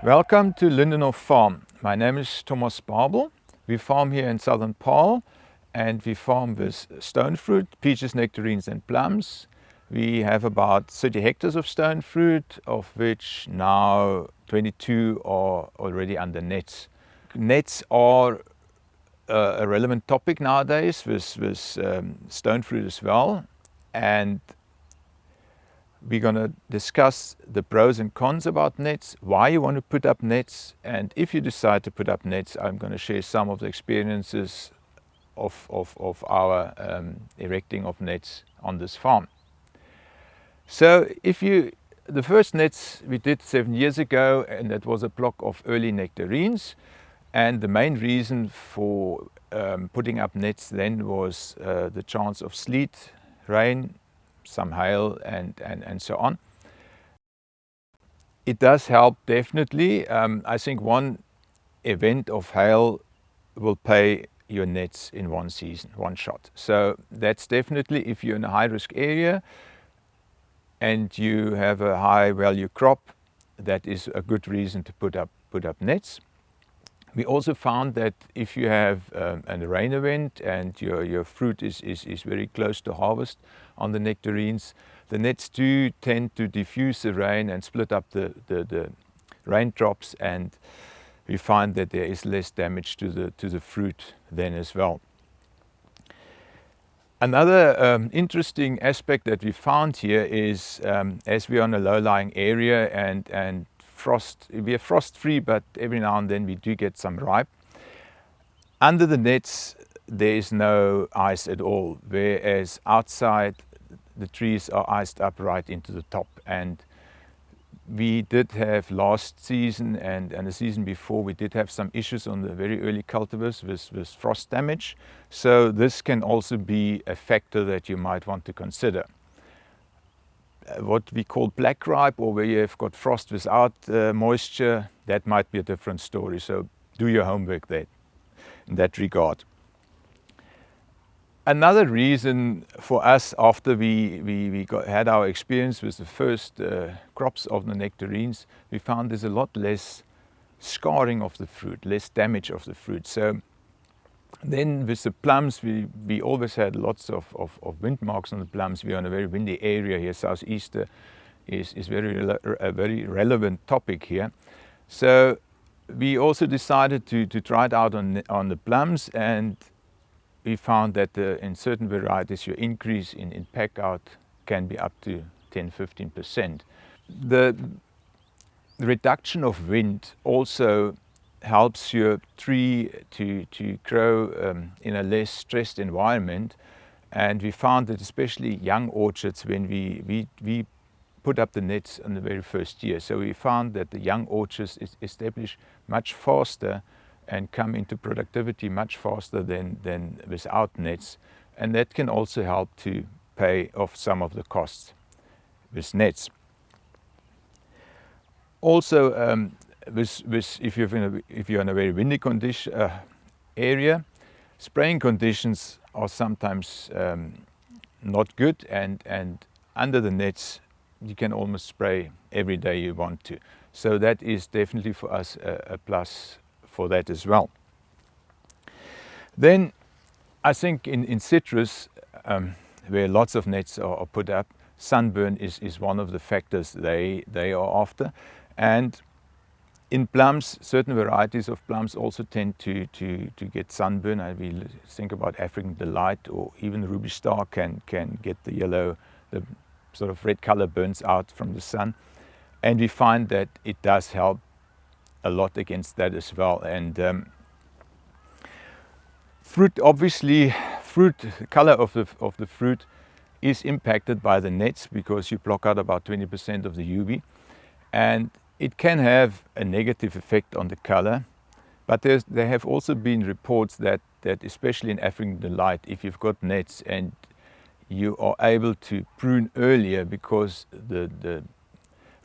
Welcome to Lindenhof Farm. My name is Thomas Babl. We farm here in southern Paarl, and we farm with stone fruit, peaches, nectarines and plums. We have about 30 hectares of stone fruit, of which now 22 are already under nets. Nets are a relevant topic nowadays with stone fruit as well, and we're going to discuss the pros and cons about nets, why you want to put up nets, and if you decide to put up nets, I'm going to share some of the experiences of our erecting of nets on this farm. So the first nets we did 7 years ago, and that was a block of early nectarines, and the main reason for putting up nets then was the chance of sleet, rain, some hail and so on. It does help definitely. I think one event of hail will pay your nets in one season, one shot. So that's definitely, if you're in a high risk area and you have a high value crop, that is a good reason to put up nets. We also found that if you have a rain event and your fruit is very close to harvest on the nectarines, the nets do tend to diffuse the rain and split up the raindrops, and we find that there is less damage to the fruit then as well. Another interesting aspect that we found here is, as we are in a low-lying area and we are frost-free, but every now and then we do get some ripe. Under the nets there is no ice at all, whereas outside the trees are iced up right into the top. And we did have last season and the season before, we did have some issues on the very early cultivars with frost damage. So this can also be a factor that you might want to consider. What we call black ripe, or where you have got frost without moisture, that might be a different story. So do your homework there in that regard. Another reason for us, after we had our experience with the first crops of the nectarines, we found there's a lot less scarring of the fruit, less damage of the fruit. So then with the plums, we always had lots of wind marks on the plums. We are in a very windy area here. Southeaster is a very relevant topic here. So we also decided to try it out on the plums, and we found that in certain varieties your increase in pack out can be up to 10-15%. The reduction of wind also helps your tree to grow in a less stressed environment, and we found that especially young orchards, when we put up the nets in the very first year, so we found that the young orchards establish much faster and come into productivity much faster than without nets, and that can also help to pay off some of the costs with nets. Also, if you're in a very windy area, spraying conditions are sometimes not good, and under the nets you can almost spray every day you want to. So that is definitely for us a plus for that as well. Then I think in citrus, where lots of nets are put up, sunburn is one of the factors they are after. And in plums, certain varieties of plums also tend to get sunburn. We think about African Delight, or even Ruby Star can get the yellow, the sort of red color burns out from the sun. And we find that it does help a lot against that as well. And fruit, obviously, the color of the fruit is impacted by the nets, because you block out about 20% of the UV. And it can have a negative effect on the color, but there have also been reports that especially in African Delight, if you've got nets and you are able to prune earlier, because the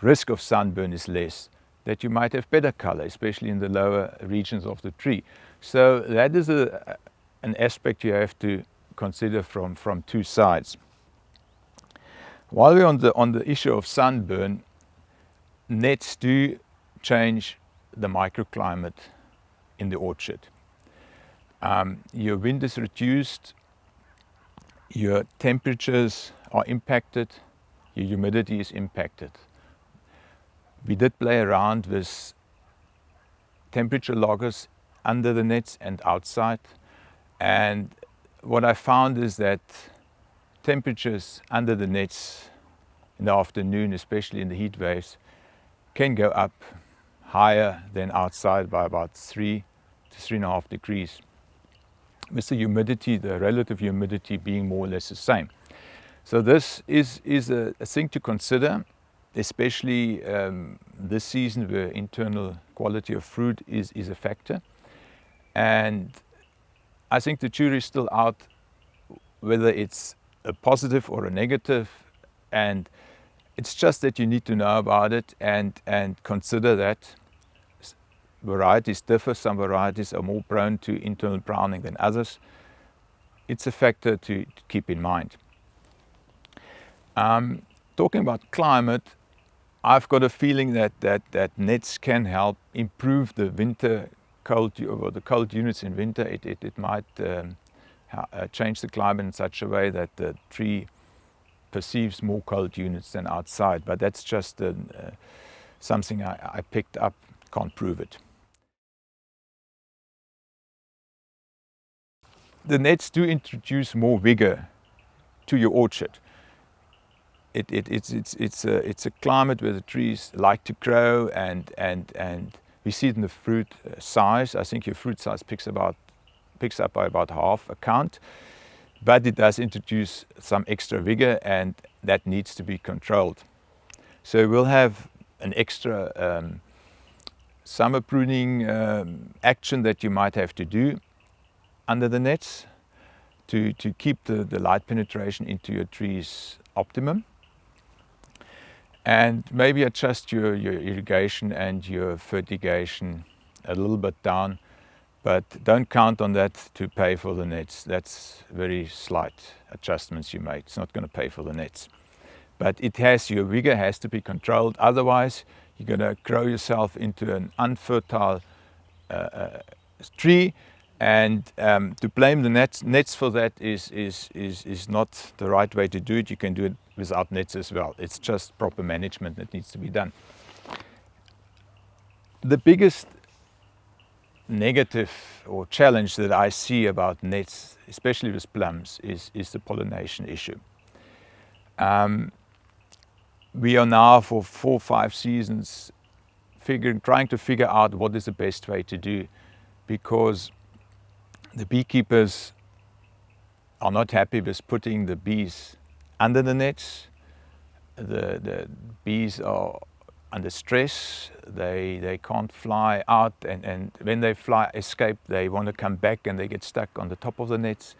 risk of sunburn is less, that you might have better color, especially in the lower regions of the tree. So that is an aspect you have to consider from two sides. While we're on the issue of sunburn, nets do change the microclimate in the orchard. Your wind is reduced, your temperatures are impacted, your humidity is impacted. We did play around with temperature loggers under the nets and outside, and what I found is that temperatures under the nets in the afternoon, especially in the heat waves, can go up higher than outside by about 3 to 3.5 degrees, with the humidity, the relative humidity, being more or less the same. So this is a thing to consider, especially this season where internal quality of fruit is a factor. And I think the jury is still out whether it's a positive or a negative, and it's just that you need to know about it and consider that varieties differ. Some varieties are more prone to internal browning than others. It's a factor to keep in mind. Talking about climate, I've got a feeling that nets can help improve the winter cold, or the cold units in winter. It might change the climate in such a way that the tree perceives more cold units than outside, but that's just something I picked up, can't prove it. The nets do introduce more vigor to your orchard. It's a climate where the trees like to grow, and we see it in the fruit size. I think your fruit size picks up by about half a count, but it does introduce some extra vigor, and that needs to be controlled. So we'll have an extra summer pruning action that you might have to do under the nets to keep the light penetration into your trees optimum, and maybe adjust your irrigation and your fertigation a little bit down, but don't count on that to pay for the nets. That's very slight adjustments you make. It's not going to pay for the nets, but your vigor has to be controlled. Otherwise, you're going to grow yourself into an unfertile tree, and to blame the nets for that is not the right way to do it. You can do it without nets as well. It's just proper management that needs to be done. The biggest negative or challenge that I see about nets, especially with plums, is the pollination issue. We are now for 4 or 5 seasons trying to figure out what is the best way to do, because the beekeepers are not happy with putting the bees under the nets. The bees are under stress. They can't fly out, and when they escape, they want to come back and they get stuck on the top of the nets.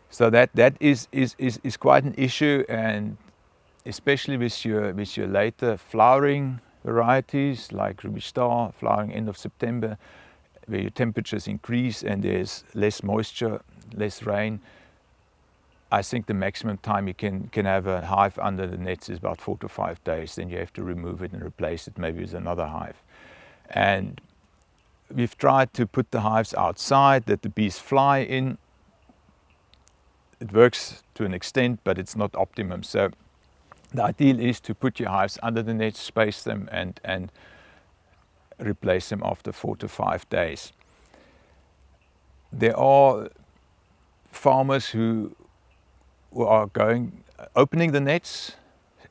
So that is quite an issue, and especially with your later flowering varieties like Ruby Star, flowering end of September, where your temperatures increase and there's less moisture, less rain. I think the maximum time you can have a hive under the nets is about 4 to 5 days. Then you have to remove it and replace it maybe with another hive. And we've tried to put the hives outside that the bees fly in. It works to an extent, but it's not optimum. So the ideal is to put your hives under the nets, space them, and replace them after 4 to 5 days. There are farmers who are opening the nets,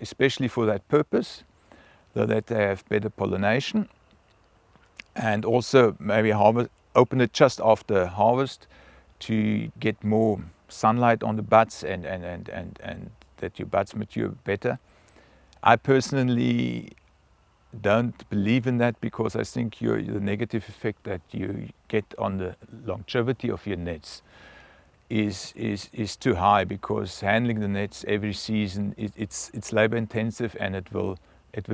especially for that purpose, so that they have better pollination, and also maybe open it just after harvest to get more sunlight on the buds and that your buds mature better. I personally don't believe in that, because I think the negative effect that you get on the longevity of your nets is too high, because handling the nets every season, it's labor intensive, and it will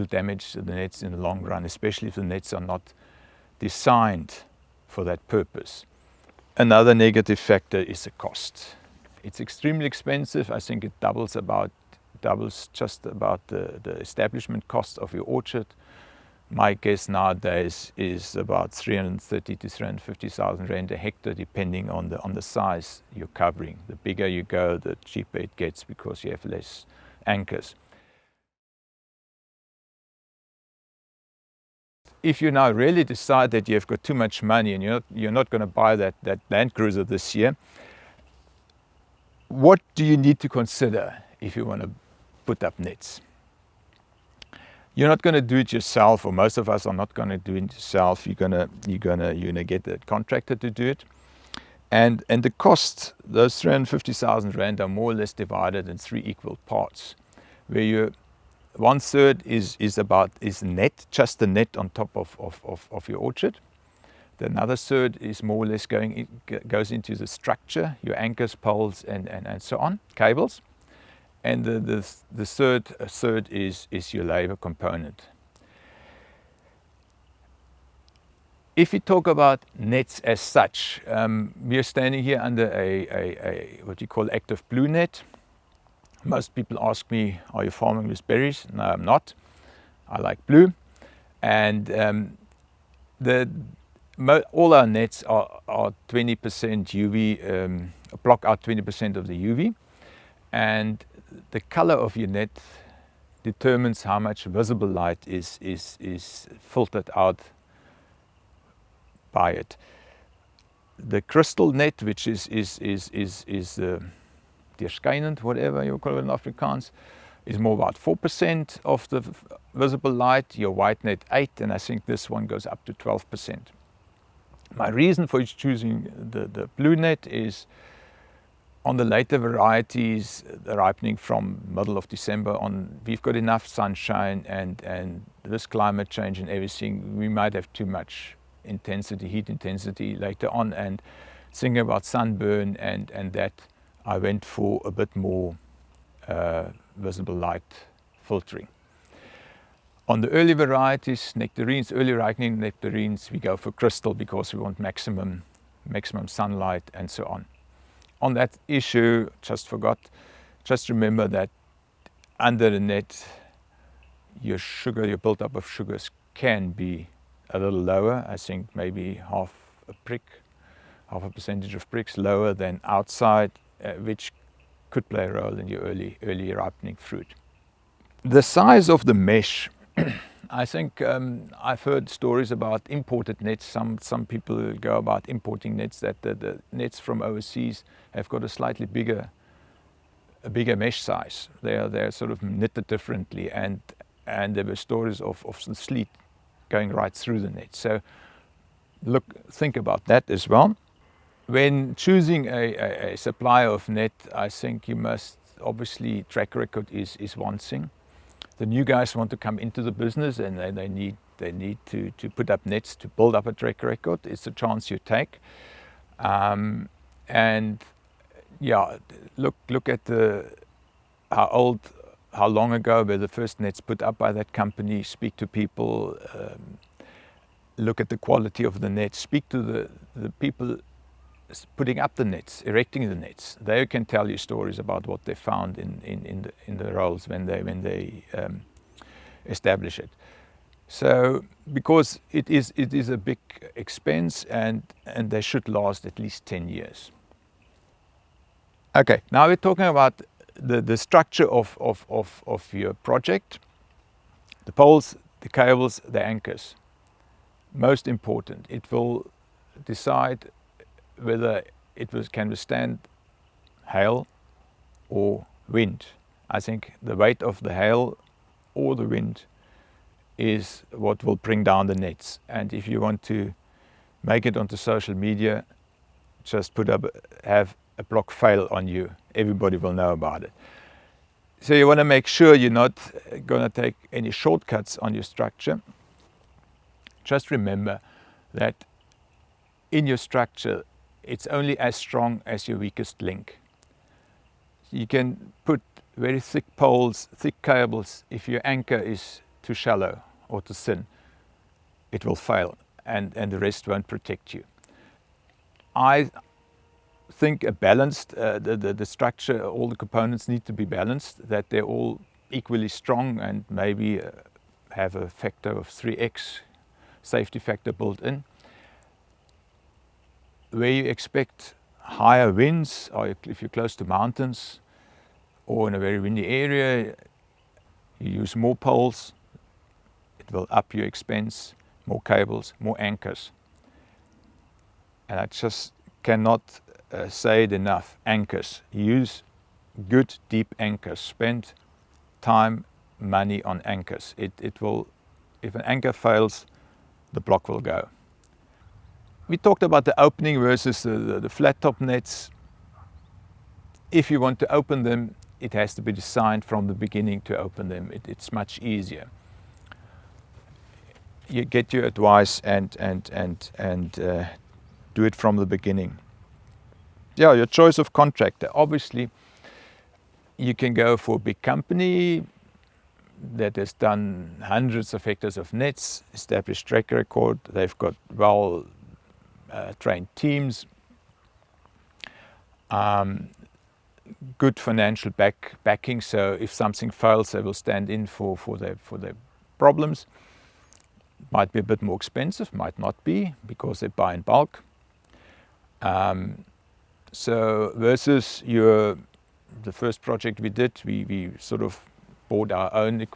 damage the nets in the long run, especially if the nets are not designed for that purpose. Another negative factor is the cost. It's extremely expensive. I think it doubles about doubles just about the establishment cost of your orchard. My guess nowadays is about 330 to 350,000 rand a hectare, depending on the size you're covering. The bigger you go, the cheaper it gets because you have less anchors. If you now really decide that you've got too much money and you're not going to buy that Land Cruiser this year, what do you need to consider if you want to put up nets? You're not going to do it yourself, or most of us are not going to do it yourself. You're gonna get a contractor to do it, and the cost, those 350,000 rand, are more or less divided in 3 equal parts, where you 1/3 is net, just the net on top of your orchard. Another third is more or less goes into the structure, your anchors, poles, and so on, cables. And the third is your labor component. If you talk about nets as such, we are standing here under a what you call active blue net. Most people ask me, are you farming with berries? No, I'm not. I like blue. And all our nets are 20% UV, block out 20% of the UV. And the color of your net determines how much visible light is filtered out by it. The crystal net, which is deurskynend, whatever you call it in Afrikaans, is more about 4% of the visible light. Your white net 8%, and I think this one goes up to 12%. My reason for choosing the blue net is, on the later varieties, the ripening from middle of December on, we've got enough sunshine, and this climate change and everything, we might have too much heat intensity later on, and thinking about sunburn and that, I went for a bit more visible light filtering. On the early varieties, nectarines, early ripening nectarines, we go for crystal because we want maximum sunlight and so on. On that issue, just remember that under the net, your build-up of sugars can be a little lower. I think maybe half a percentage of pricks lower than outside, which could play a role in your early ripening fruit. The size of the mesh, I think I've heard stories about imported nets. Some people go about importing nets, that the nets from overseas have got a slightly bigger mesh size. They're sort of knitted differently, and there were stories of the sleet going right through the net. So think about that as well. When choosing a supplier of net, I think you must, obviously, track record is one thing. The new guys want to come into the business, and they need to put up nets to build up a track record. It's a chance you take. And yeah, look at how long ago were the first nets put up by that company. Speak to people, look at the quality of the nets, speak to the people putting up the nets, erecting the nets. They can tell you stories about what they found in the rolls when they establish it. So, because it is a big expense, and they should last at least 10 years. Okay, now we're talking about the structure of your project. The poles, the cables, the anchors. Most important, it will decide whether it can withstand hail or wind. I think the weight of the hail or the wind is what will bring down the nets. And if you want to make it onto social media, just have a block fail on you. Everybody will know about it. So you want to make sure you're not going to take any shortcuts on your structure. Just remember that in your structure, it's only as strong as your weakest link. You can put very thick poles, thick cables. If your anchor is too shallow or too thin, it will fail, and the rest won't protect you. think a balanced, the structure, all the components need to be balanced, that they're all equally strong and maybe have a factor of 3x safety factor built in. Where you expect higher winds, or if you're close to mountains or in a very windy area, you use more poles, it will up your expense, more cables, more anchors. And I just cannot say it enough. Anchors. Use good deep anchors. Spend time, money on anchors. It will, if an anchor fails, the block will go. We talked about the opening versus the flat top nets. If you want to open them, it has to be designed from the beginning to open them. It's much easier. You get your advice and do it from the beginning. Yeah, your choice of contractor. Obviously, you can go for a big company that has done hundreds of hectares of nets, established track record. They've got well trained teams, good financial backing. So if something fails, they will stand in for their problems. Might be a bit more expensive, might not be, because they buy in bulk. So versus the first project we did, we sort of bought our own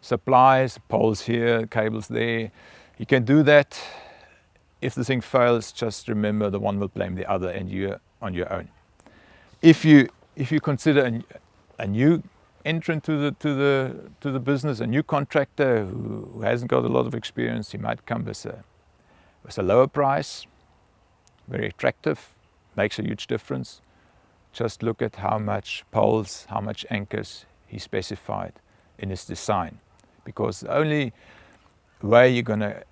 supplies, poles here, cables there. You can do that. If the thing fails, just remember the one will blame the other, and you're on your own. If you consider a new entrant to the business, a new contractor who hasn't got a lot of experience, he might come with a lower price, very attractive, makes a huge difference. Just look at how much poles, how much anchors he specified in his design, because the only way you're going to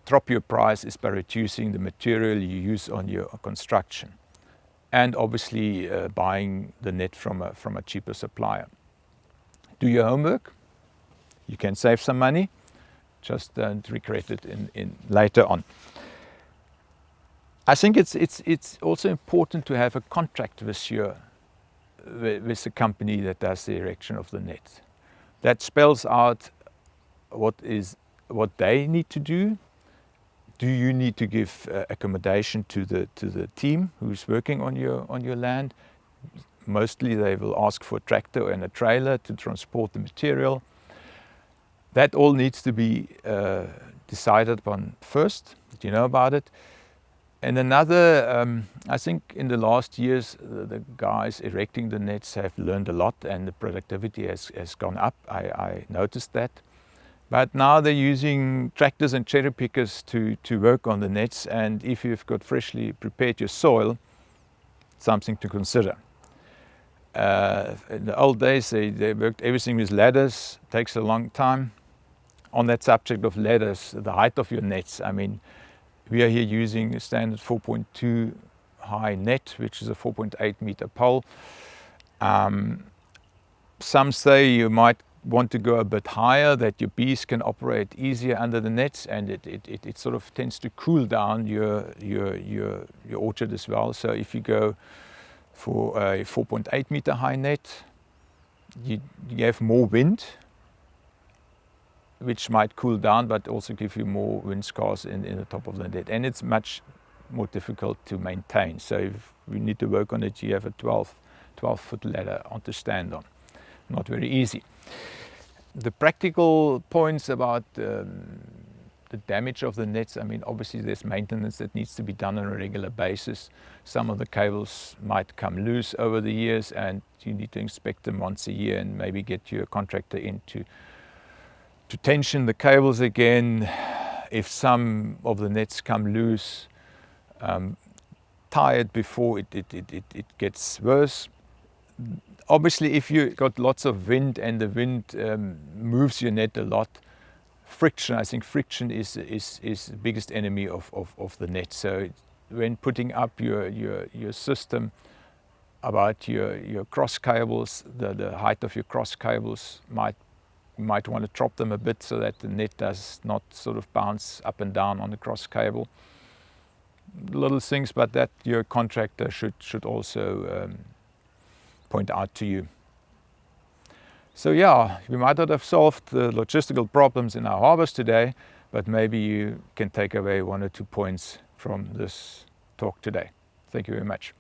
drop your price is by reducing the material you use on your construction, and obviously buying the net from a cheaper supplier. Do your homework. You can save some money. Just don't regret it in later on. I think it's also important to have a contract with the company that does the erection of the net. That spells out what they need to do. Do you need to give accommodation to the team who's working on your land? Mostly they will ask for a tractor and a trailer to transport the material. That all needs to be decided upon first. Do you know about it? And another, I think in the last years, the guys erecting the nets have learned a lot, and the productivity has gone up. I noticed that. But now they're using tractors and cherry pickers to work on the nets, and if you've got freshly prepared your soil, something to consider. In the old days, they worked everything with ladders. It takes a long time. On that subject of ladders, the height of your nets, I mean, we are here using a standard 4.2 high net, which is a 4.8 meter pole. Some say you might want to go a bit higher, that your bees can operate easier under the nets, and it sort of tends to cool down your orchard as well. So if you go for a 4.8 meter high net, you have more wind, which might cool down, but also give you more wind scars in the top of the net. And it's much more difficult to maintain. So if we need to work on it, you have a 12-foot ladder to stand on. Not very easy. The practical points about the damage of the nets, I mean, obviously there's maintenance that needs to be done on a regular basis. Some of the cables might come loose over the years, and you need to inspect them once a year and maybe get your contractor in to tension the cables again. If some of the nets come loose, tie it before it gets worse. Obviously, if you got lots of wind and the wind moves your net a lot, friction, I think friction is the biggest enemy of the net. So when putting up your system, about your cross cables, the height of your cross cables, you might want to drop them a bit so that the net does not sort of bounce up and down on the cross cable. little things, but that your contractor should also point out to you. So yeah, we might not have solved the logistical problems in our harbors today, but maybe you can take away 1 or 2 points from this talk today. Thank you very much.